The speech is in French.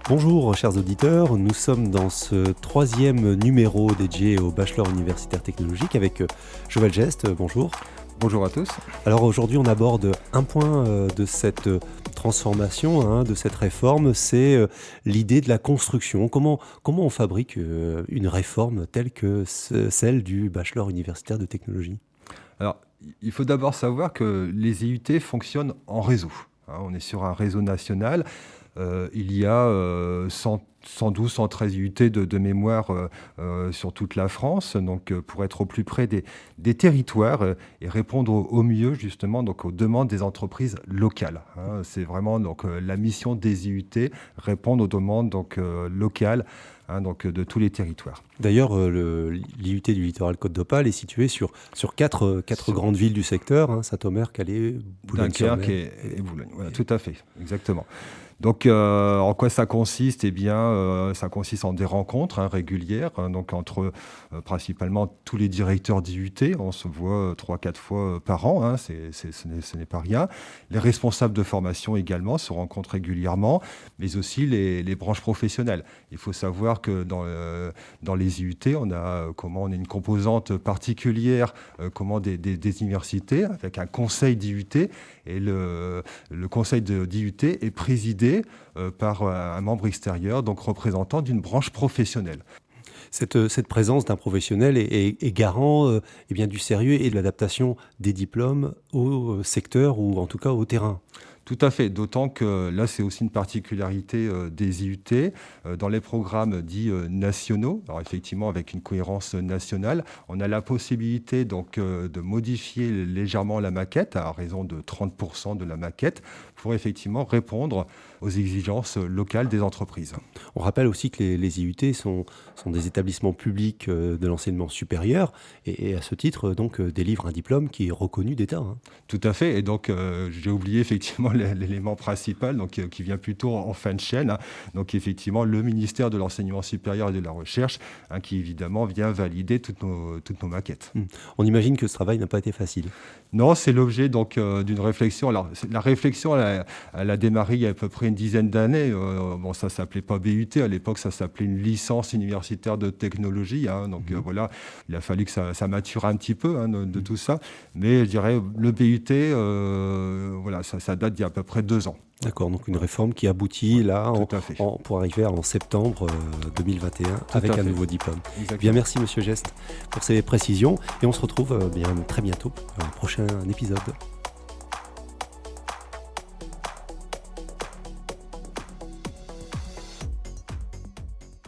Bonjour chers auditeurs, nous sommes dans ce troisième numéro dédié au bachelor universitaire technologique avec Joël Geste, bonjour. Bonjour à tous. Alors aujourd'hui on aborde un point de cette transformation, de cette réforme, c'est l'idée de la construction. Comment on fabrique une réforme telle que celle du bachelor universitaire de technologie? Alors, il faut d'abord savoir que les IUT fonctionnent en réseau. On est sur un réseau national. Il y a 112, 113 IUT de mémoire sur toute la France, donc pour être au plus près des territoires et répondre au mieux justement donc aux demandes des entreprises locales. C'est vraiment donc la mission des IUT, répondre aux demandes donc locales. Donc de tous les territoires. D'ailleurs, l'IUT du littoral Côte d'Opale est situé sur quatre grandes villes du secteur, Saint-Omer, Calais, Boulogne-sur-Mer. Dunkerque et Boulogne, voilà, tout à fait, exactement. Donc, en quoi ça consiste? Eh bien, ça consiste en des rencontres régulières, donc entre principalement tous les directeurs d'IUT. On se voit 3-4 fois par an, ce n'est pas rien. Les responsables de formation également se rencontrent régulièrement, mais aussi les branches professionnelles. Il faut savoir que dans les IUT, on a une composante particulière des universités, avec un conseil d'IUT, et le conseil d'IUT est présidé par un membre extérieur, donc représentant d'une branche professionnelle. Cette présence d'un professionnel est garant eh bien, du sérieux et de l'adaptation des diplômes au secteur ou en tout cas au terrain. Tout à fait, d'autant que là, c'est aussi une particularité des IUT. Dans les programmes dits nationaux, alors effectivement avec une cohérence nationale, on a la possibilité donc de modifier légèrement la maquette à raison de 30% de la maquette pour effectivement répondre aux exigences locales des entreprises. On rappelle aussi que les IUT sont des établissements publics de l'enseignement supérieur et à ce titre donc délivrent un diplôme qui est reconnu d'État. Tout à fait, et donc j'ai oublié effectivement l'élément principal donc, qui vient plutôt en fin de chaîne. Donc effectivement le ministère de l'Enseignement supérieur et de la Recherche qui évidemment vient valider toutes nos maquettes. On imagine que ce travail n'a pas été facile. Non, c'est l'objet donc d'une réflexion. Alors la réflexion elle a démarré il y a à peu près une dizaine d'années. Ça s'appelait pas BUT, à l'époque ça s'appelait une licence universitaire de technologie. Donc voilà, il a fallu que ça mature un petit peu de tout ça. Mais je dirais le BUT, ça date d'il y a à peu près 2 ans. D'accord, donc une réforme qui aboutit là pour arriver en septembre 2021 avec un nouveau diplôme. Exactement. Bien, merci Monsieur Geste pour ces précisions et on se retrouve très bientôt pour un prochain épisode.